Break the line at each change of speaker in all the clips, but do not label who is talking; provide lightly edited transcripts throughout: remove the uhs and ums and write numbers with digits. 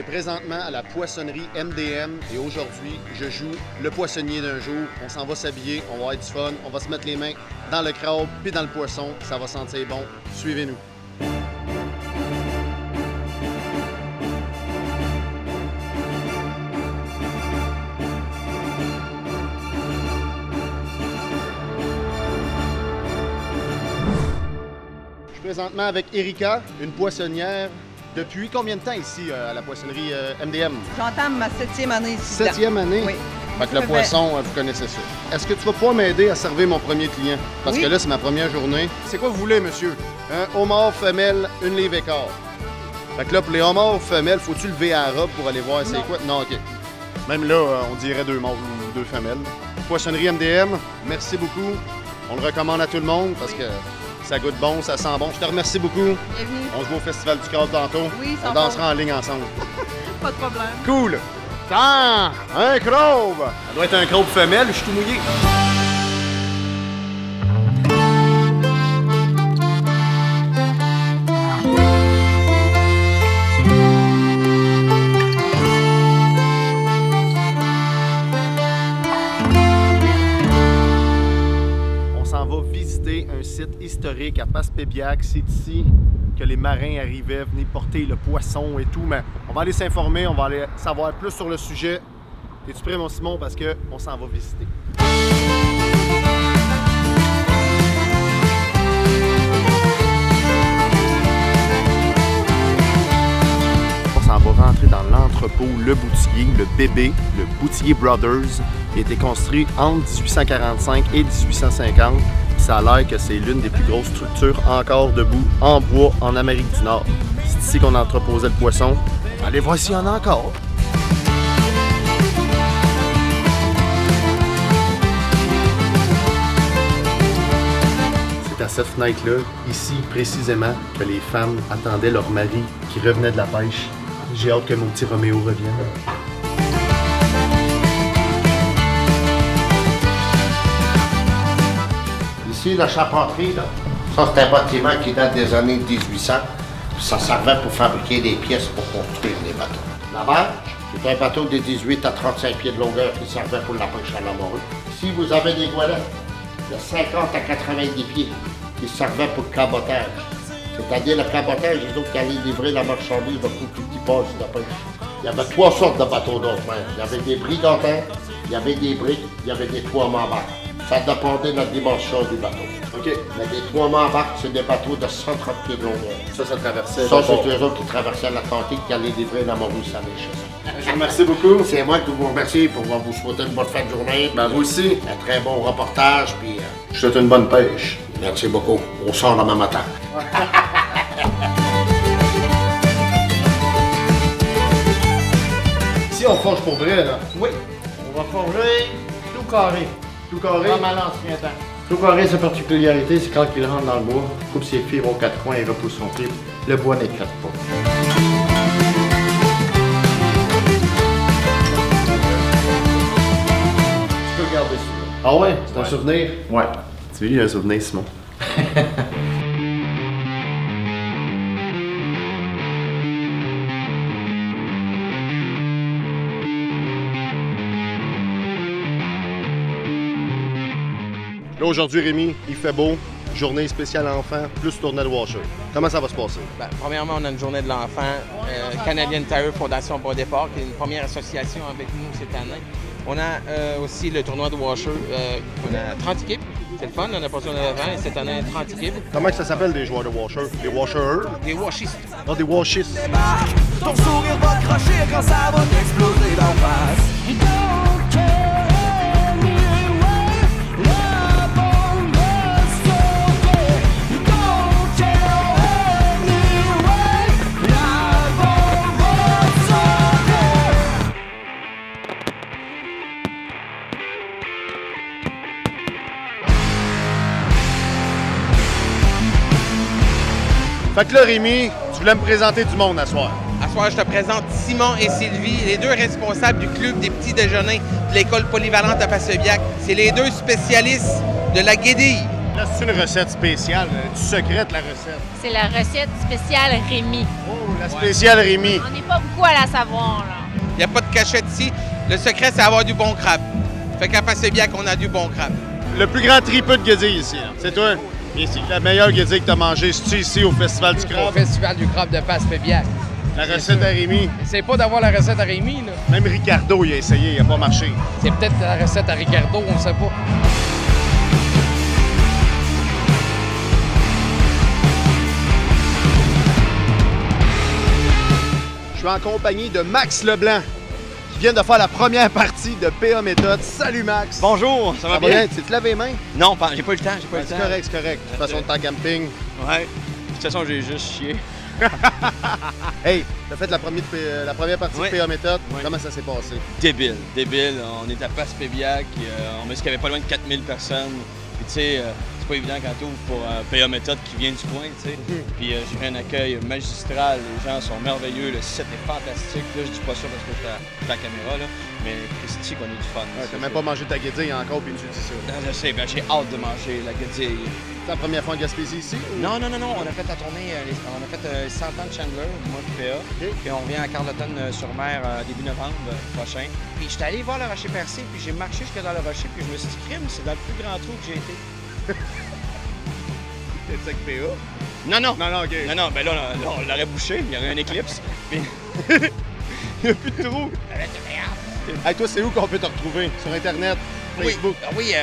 présentement à la poissonnerie MDM et aujourd'hui, je joue le poissonnier d'un jour. On s'en va s'habiller, on va avoir du fun, on va se mettre les mains dans le crabe puis dans le poisson. Ça va sentir bon. Suivez-nous. Je suis présentement avec Erika, une poissonnière. Depuis combien de temps ici à la poissonnerie MDM?
J'entame ma 7e année ici.
7e année?
Oui.
Fait que le poisson, vous connaissez ça. Est-ce que tu vas pouvoir m'aider à servir mon premier client? Parce que là, c'est ma première journée. C'est quoi vous voulez, monsieur? Un homard femelle, 1 livre et quart. Fait que là, pour les homards femelles, faut-tu lever à la robe pour aller voir c'est quoi? Non, OK. Même là, on dirait 2 mâles ou 2 femelles. Poissonnerie MDM, merci beaucoup. On le recommande à tout le monde parce que ça goûte bon, ça sent bon. Je te remercie beaucoup.
Bienvenue.
On se voit au Festival du Crabe tantôt.
Oui,
on dansera en ligne ensemble.
Pas de problème.
Cool! Ah! Un crabe! Ça doit être un crabe femelle, je suis tout mouillé. Un site historique à Passepébiac. C'est ici que les marins arrivaient, venaient porter le poisson et tout. Mais on va aller s'informer, on va aller savoir plus sur le sujet. Es-tu prêt, mon Simon? Parce qu'on s'en va visiter. On s'en va rentrer dans l'entrepôt Le Boutier, le bébé, le Boutier Brothers, qui a été construit entre 1845 et 1850. Ça a l'air que c'est l'une des plus grosses structures encore debout en bois en Amérique du Nord. C'est ici qu'on entreposait le poisson. Allez voir s'il y en a encore. C'est à cette fenêtre-là, ici précisément, que les femmes attendaient leur mari qui revenait de la pêche. J'ai hâte que mon petit Roméo revienne.
Ici, la charpenterie, là, ça c'est un bâtiment qui date des années 1800. Ça servait pour fabriquer des pièces pour construire des bateaux. La barge, c'est un bateau de 18 à 35 pieds de longueur qui servait pour la pêche à la morue. Ici, vous avez des goélettes de 50 à 90 pieds qui servaient pour le cabotage. C'est-à-dire le cabotage, les autres qui allaient livrer la marchandise pour tout petit poste de pêche. Il y avait 3 sortes de bateaux d'autres mer. Il y avait des brigantins, il y avait des briques, il y avait des 3 mâts barques. Ça dépendait de la dimension du bateau.
OK. Mais
des 3 mâts barques, c'est des bateaux de 130 pieds de longueur.
Ça traversait.
Ça, c'est eux autres qui traversaient l'Atlantique, qui allaient livrer la morue salée chez ça.
Je vous remercie beaucoup.
C'est moi qui vous remercie pour vous souhaiter une bonne fin de journée.
Ben, vous aussi.
Un très bon reportage, puis...
Je souhaite une bonne pêche.
Merci beaucoup. On sort demain matin.
Ici, on forge pour vrai, là.
Oui. On va forger tout carré.
Tout carré?
Comme à l'ancien temps. Tout carré, sa particularité, c'est quand il rentre dans le bois, coupe ses fibres aux 4 coins et repousse son fil, le bois n'éclate pas.
Tu peux garder ça.
Ah ouais?
C'est un souvenir?
Ouais.
Tu veux, il y a un souvenir, Simon. Là, aujourd'hui, Rémi, il fait beau. Journée spéciale enfant, plus tournée de washer. Comment ça va se passer?
Bien, premièrement, on a une journée de l'enfant. Canadian Tire Fondation Bon Départ, qui est une première association avec nous cette année. On a aussi le tournoi de washer. On a 30 équipes. C'est le fun, on a passé un event et cette année, 30 équipes.
Comment ça s'appelle des joueurs de washer? Des washers?
Des washistes.
Non, des washistes.
Ton sourire va crocher quand ça va t'exploser d'en face.
Fait que là, Rémi, tu voulais me présenter du monde à soir.
À soir, je te présente Simon et Sylvie, les deux responsables du club des petits déjeuners de l'école polyvalente à Passepébiac. C'est les deux spécialistes de la guédille.
Là, c'est une recette spéciale. Tu secrètes la recette.
C'est la recette spéciale Rémi.
Oh, la spéciale Rémi.
On n'est pas beaucoup à la savoir, là.
Il n'y a pas de cachette ici. Le secret, c'est avoir du bon crabe. Fait qu'à passer bien qu'on a du bon crabe.
Le plus grand tripeux de guédille ici, hein. C'est toi. Ici, la meilleure guédille que tu as mangée, c'est-tu ici au Festival du Crabe?
Au Festival du Crabe de Passepébiac.
La recette à Rémi.
C'est pas d'avoir la recette à Rémi, là.
Même Ricardo, il a essayé, il n'a pas marché.
C'est peut-être la recette à Ricardo, on ne sait pas.
Je suis en compagnie de Max Leblanc, qui vient de faire la première partie de PA Méthode. Salut Max!
Bonjour, ça va bien?
Tu te laves les mains?
Non, j'ai pas eu le temps,
C'est correct, c'est correct. De toute façon, t'es en camping.
Ouais. De toute façon, j'ai juste chié.
Hey, t'as fait la première partie
Ouais.
de PA Méthode.
Ouais.
Comment ça s'est passé?
Débile. On est à Passepébiac, on m'a dit qu'il y avait pas loin de 4000 personnes. Puis tu sais, c'est pas évident quand t'ouvres pour PA Méthode qui vient du coin, tu sais. Puis j'ai eu un accueil magistral, les gens sont merveilleux, le site est fantastique. Là, je dis pas ça parce que j'ai la caméra, là, mais Christy, qu'on a du fun.
Ouais, t'as même pas mangé ta guédille encore, puis tu dis ça.
Non, je sais, j'ai hâte de manger la guédille.
C'est la première fois en Gaspésie ici? Ou...
Non, on a fait la tournée, on a fait 100 ans de Chandler, moi et PA. Puis on revient à Carleton-sur-Mer début novembre prochain. Puis j'étais allé voir le rocher percé, puis j'ai marché jusque dans le rocher, puis je me suis dit, crime, c'est dans le plus grand trou que j'ai été.
T'es avec PA?
Non,
OK.
Non, ben là, on l'aurait bouché, il y aurait un éclipse. Puis...
Il n'y a plus de trou. Hey, toi, c'est où qu'on peut te retrouver? Sur Internet? Facebook?
Oui,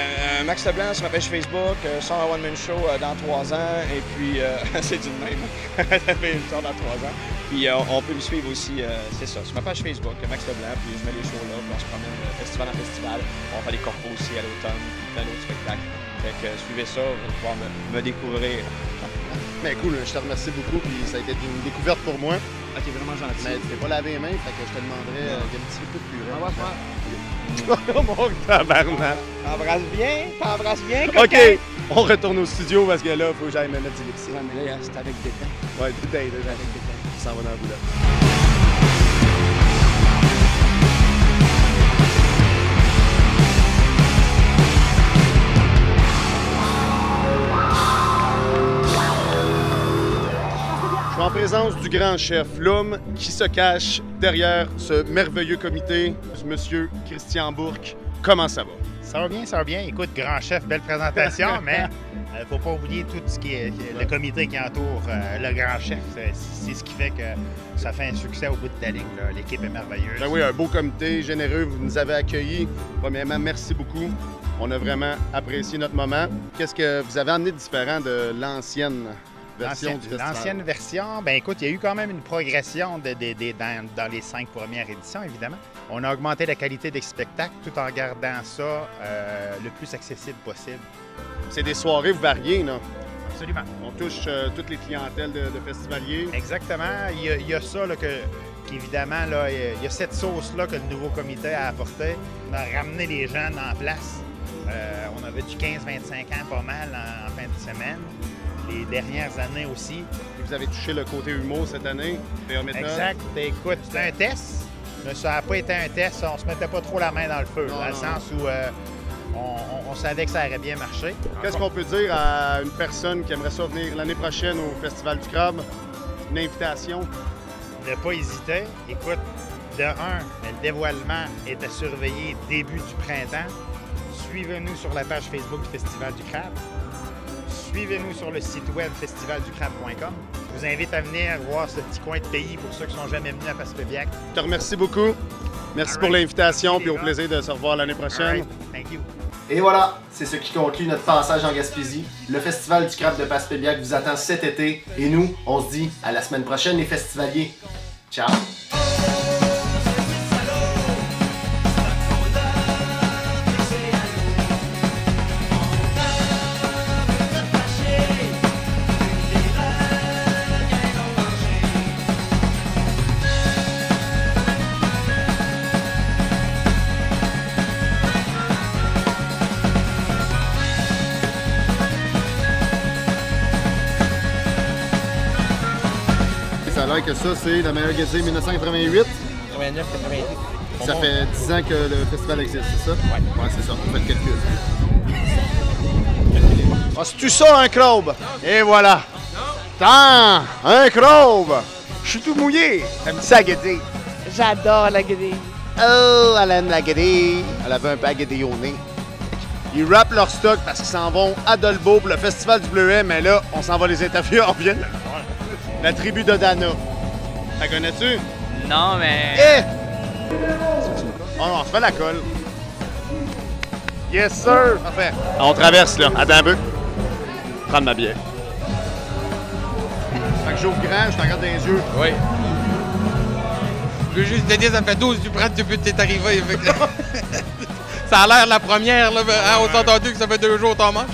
Max Leblanc sur ma page Facebook, sort un one-man show dans 3 ans, et puis c'est du même, il sort dans 3 ans. Puis on peut me suivre aussi, c'est ça, sur ma page Facebook, Max Leblanc, puis je mets les shows là, puis on se promène festival en festival. On fait des corpos aussi à l'automne, puis plein d'autres spectacles. Fait que suivez ça, vous allez pouvoir me découvrir.
Mais cool, je te remercie beaucoup, puis ça a été une découverte pour moi.
Ah, t'es vraiment gentil.
Mais tu t'es pas lavé les mains, fait que je te demanderais un petit peu de purée.
On va faire.
Oh mon tabarnak!
T'embrasses bien,
OK, on retourne au studio parce que là, il faut que j'aille me mettre du lipstick.
Ouais, mais là, c'est avec des dents.
Ouais, tout est là, avec des temps. On s'en va dans la boulette. Je suis en présence du grand chef, l'homme qui se cache derrière ce merveilleux comité, monsieur Christian Bourque. Comment ça va?
Ça va bien, ça va bien. Écoute, grand chef, belle présentation, mais faut pas oublier tout ce qui est le comité qui entoure le grand chef. C'est ce qui fait que ça fait un succès au bout de la ligne. L'équipe est merveilleuse.
Ben oui, un beau comité, généreux, vous nous avez accueillis. Premièrement, merci beaucoup. On a vraiment apprécié notre moment. Qu'est-ce que vous avez amené de différent de l'ancienne version du festival?
L'ancienne version, ben écoute, il y a eu quand même une progression dans les 5 premières éditions, évidemment. On a augmenté la qualité des spectacles tout en gardant ça le plus accessible possible.
C'est des soirées variées, non?
Absolument.
On touche toutes les clientèles de festivaliers.
Exactement. Il y a ça là, qu'évidemment, là, il y a cette sauce-là que le nouveau comité a apporté. On a ramené les jeunes en place. On avait du 15-25 ans pas mal en fin de semaine. Les dernières années aussi.
Et vous avez touché le côté humour cette année, PA Méthode.
Exact. Écoute, c'était un test, mais ça n'a pas été un test. On se mettait pas trop la main dans le feu, dans le sens où on savait que ça aurait bien marché.
Qu'est-ce qu'on peut dire à une personne qui aimerait ça venir l'année prochaine au Festival du Crabe? Une invitation?
Ne pas hésiter. Écoute, de un, le dévoilement est à surveiller début du printemps. Suivez-nous sur la page Facebook du Festival du Crabe. Suivez-nous sur le site web festivalducrabe.com. Je vous invite à venir voir ce petit coin de pays pour ceux qui ne sont jamais venus à Passepébiac.
Je te remercie beaucoup. Merci pour l'invitation et au plaisir de se revoir l'année prochaine.
Thank you.
Et voilà, c'est ce qui conclut notre passage en Gaspésie. Le Festival du Crabe de Passepébiac vous attend cet été. Et nous, on se dit à la semaine prochaine les festivaliers. Ciao!
Ça a l'air que ça, c'est la meilleure guédille 1988.
89, 88.
Ça fait 10 ans que le festival existe, c'est ça?
Ouais.
Ouais, c'est ça. On fait le calcul. Ah, c'est-tu ça, un crabe? Et voilà. Tant! Un crabe! Je suis tout mouillé. Elle me dit ça à Guédé.
J'adore la grille.
Oh, elle aime la grille. Elle avait un peu à guédé au nez. Ils rappent leur stock parce qu'ils s'en vont à Dolbeau pour le Festival du Bleuet, mais là, on s'en va les interviewer. On vient de le voir. La tribu de Dana. La connais-tu?
Non, mais...
Eh! Oh non, on se fait la colle. Yes, sir! Parfait. On traverse, là. Attends un peu. Prendre ma bière. Fait que j'ouvre grand, je te regarde dans les yeux.
Oui. Je veux juste te dire, ça fait 12 du prends depuis que t'es arrivé. Ça a l'air la première, là. On s'est entendu que ça fait 2 jours que t'en manges.